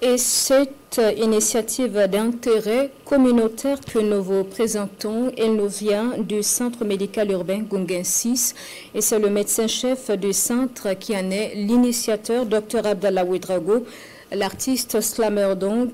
Et cette initiative d'intérêt communautaire que nous vous présentons, elle nous vient du Centre médical urbain Gounguen 6 et c'est le médecin-chef du centre qui en est l'initiateur, Dr Abdallah Ouedraogo, l'artiste slammer donc.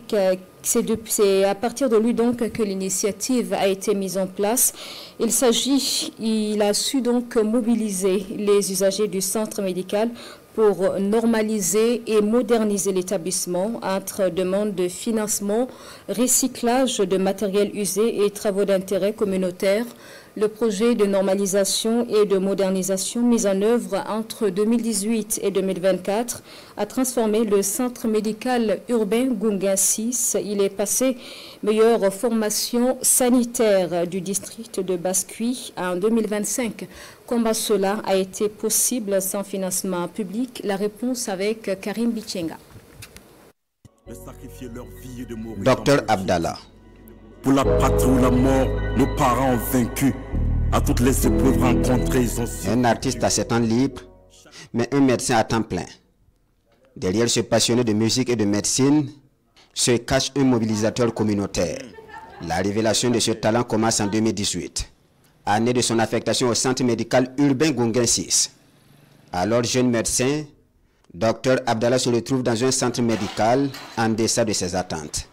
C'est à partir de lui donc que l'initiative a été mise en place. Il a su donc mobiliser les usagers du centre médical pour normaliser et moderniser l'établissement entre demande de financement, recyclage de matériel usé et travaux d'intérêt communautaire. Le projet de normalisation et de modernisation mis en œuvre entre 2018 et 2024 a transformé le centre médical urbain Gounguen 6. Il est passé meilleure formation sanitaire du district de Basse-Cuit en 2025. Comment cela a été possible sans financement public? La réponse avec Karim Bichenga. Docteur Abdallah. Pour la patrie ou la mort, nos parents ont vaincu. À toutes les épreuves rencontrées, ils ont su. Un artiste à ses temps libres, mais un médecin à temps plein. Derrière ce passionné de musique et de médecine se cache un mobilisateur communautaire. La révélation de ce talent commence en 2018, année de son affectation au centre médical urbain Gounguen 6. Alors jeune médecin, Dr Abdallah se retrouve dans un centre médical en deçà de ses attentes.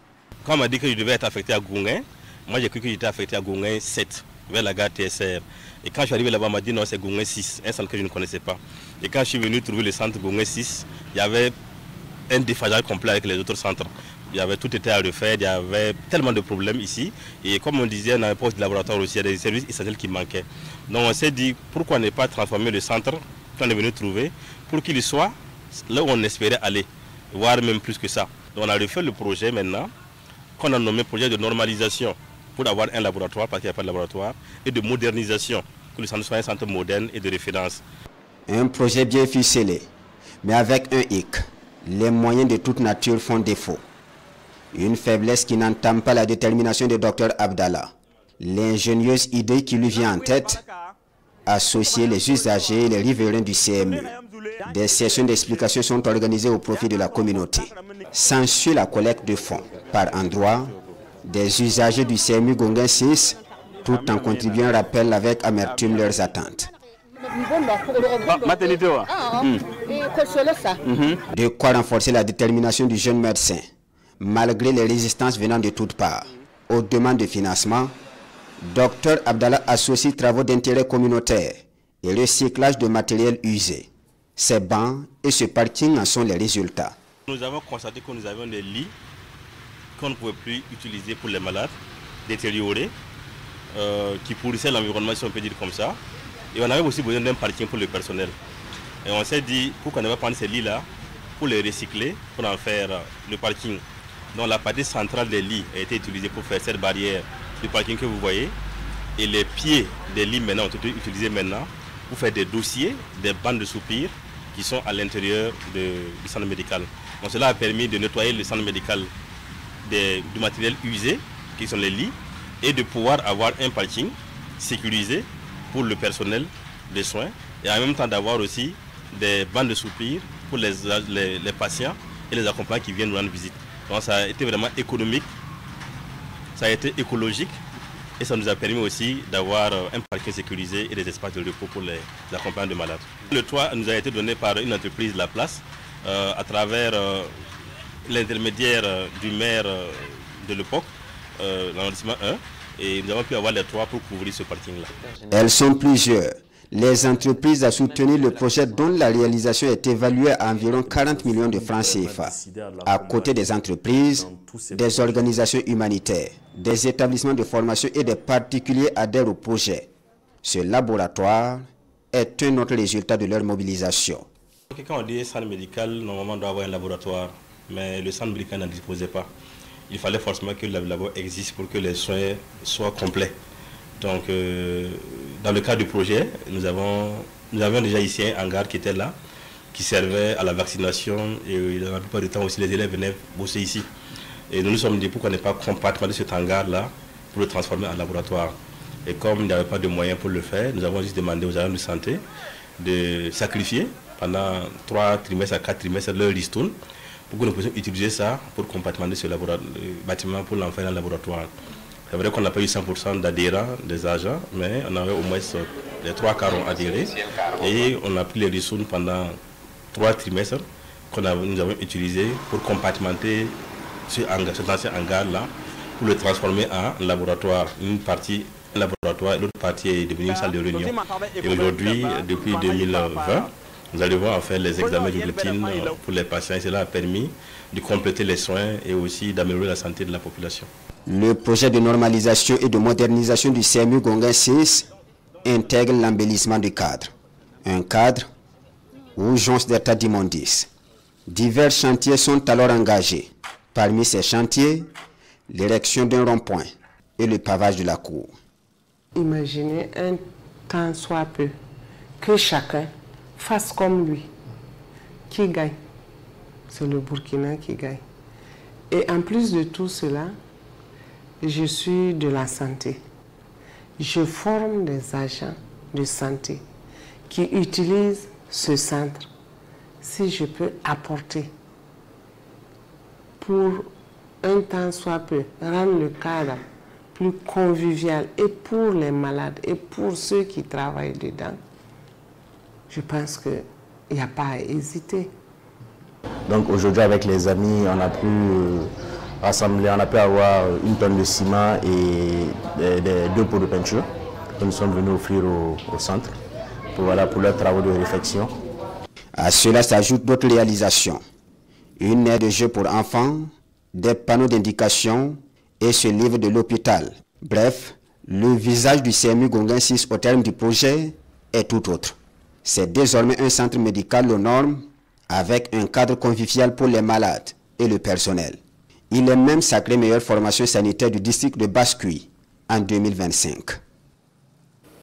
Quand on m'a dit que je devais être affecté à Gounguen, moi j'ai cru que j'étais affecté à Gounguen 7, vers la gare TSR. Et quand je suis arrivé là-bas, on m'a dit non, c'est Gounguen 6, un centre que je ne connaissais pas. Et quand je suis venu trouver le centre Gounguen 6, il y avait un déphasage complet avec les autres centres. Tout était à refaire, il y avait tellement de problèmes ici. Et comme on disait dans les postes de laboratoire aussi, il y a des services essentiels qui manquaient. Donc on s'est dit, pourquoi ne pas transformer le centre qu'on est venu trouver pour qu'il soit là où on espérait aller, voire même plus que ça. Donc on a refait le projet maintenant, qu'on a nommé projet de normalisation pour avoir un laboratoire, parce qu'il n'y a pas de laboratoire, et de modernisation, que le centre soit un centre moderne et de référence. Un projet bien ficelé, mais avec un hic. Les moyens de toute nature font défaut. Une faiblesse qui n'entame pas la détermination de Dr Abdallah. L'ingénieuse idée qui lui vient en tête, associer les usagers et les riverains du CMU. Des sessions d'explication sont organisées au profit de la communauté. S'ensuit la collecte de fonds par endroit des usagers du CMU Gounguen 6, tout en contribuant à rappel avec amertume leurs attentes. De quoi renforcer la détermination du jeune médecin, malgré les résistances venant de toutes parts. Aux demandes de financement, Dr Abdallah associe travaux d'intérêt communautaire et recyclage de matériel usé. Ces bancs et ce parking en sont les résultats. Nous avons constaté que nous avions des lits qu'on ne pouvait plus utiliser pour les malades, détériorés, qui pourrissaient l'environnement, si on peut dire comme ça. Et on avait aussi besoin d'un parking pour le personnel. Et on s'est dit, pourquoi ne pas prendre ces lits-là pour les recycler, pour en faire le parking. Donc la partie centrale des lits a été utilisée pour faire cette barrière du parking que vous voyez. Et les pieds des lits maintenant ont été utilisés maintenant pour faire des dossiers, des bandes de soupir qui sont à l'intérieur du centre médical. Donc cela a permis de nettoyer le centre médical du matériel usé, qui sont les lits, et de pouvoir avoir un parking sécurisé pour le personnel des soins, et en même temps d'avoir aussi des bandes de soupir pour les patients et les accompagnants qui viennent nous rendre visite. Donc ça a été vraiment économique, ça a été écologique, et ça nous a permis aussi d'avoir un parking sécurisé et des espaces de repos pour les accompagnants de malades. Le toit nous a été donné par une entreprise La Place, à travers l'intermédiaire du maire de l'époque, l'arrondissement 1, et nous avons pu avoir les toits pour couvrir ce parking-là. Elles sont plusieurs. Les entreprises ont soutenu le projet dont la réalisation est évaluée à environ 40 millions de francs CFA. À côté des entreprises, des organisations humanitaires, des établissements de formation et des particuliers adhèrent au projet. Ce laboratoire est un autre résultat de leur mobilisation. Quand on dit centre médical, normalement on doit avoir un laboratoire, mais le centre médical n'en disposait pas. Il fallait forcément que le laboratoire existe pour que les soins soient complets. Donc, dans le cadre du projet, nous avions déjà ici un hangar qui était là, qui servait à la vaccination, et dans la plupart du temps aussi les élèves venaient bosser ici. Et nous nous sommes dit pourquoi ne pas compartimenter cet hangar-là pour le transformer en laboratoire. Et comme il n'y avait pas de moyens pour le faire, nous avons juste demandé aux agents de santé de sacrifier pendant 3 trimestres à 4 trimestres leur ristourne pour que nous puissions utiliser ça pour compartimenter ce bâtiment pour l'en faire un laboratoire. C'est vrai qu'on n'a pas eu 100% d'adhérents des agents, mais on avait au moins les 3/4 ont adhéré et on a pris les ressources pendant 3 trimestres que nous avons utilisé pour compartimenter cet ancien hangar-là pour le transformer en laboratoire. Une partie laboratoire et l'autre partie est devenue une salle de réunion. Et aujourd'hui, depuis 2020, nous allons en faire les examens de routine pour les patients et cela a permis de compléter les soins et aussi d'améliorer la santé de la population. Le projet de normalisation et de modernisation du CMU Gonguin 6 intègre l'embellissement du cadre. Un cadre où jonce des tas d'immondices. Divers chantiers sont alors engagés. Parmi ces chantiers, l'érection d'un rond-point et le pavage de la cour. Imaginez un tant soit peu que chacun fasse comme lui. Qui gagne? C'est le Burkina qui gagne. Et en plus de tout cela, je suis de la santé. Je forme des agents de santé qui utilisent ce centre. Si je peux apporter pour un temps soit peu, rendre le cadre plus convivial et pour les malades et pour ceux qui travaillent dedans, je pense qu'il n'y a pas à hésiter. Donc aujourd'hui avec les amis, on a pu rassembler, on a pu avoir 1 tonne de ciment et 2 pots de peinture que nous sommes venus offrir au centre pour leurs travaux de réfection. À cela s'ajoutent d'autres réalisations. Une aire de jeu pour enfants, des panneaux d'indication et ce livre de l'hôpital. Bref, le visage du CMU Gonguin 6 au terme du projet est tout autre. C'est désormais un centre médical aux normes avec un cadre convivial pour les malades et le personnel. Il est même sacré meilleure formation sanitaire du district de Basse-Cuye en 2025.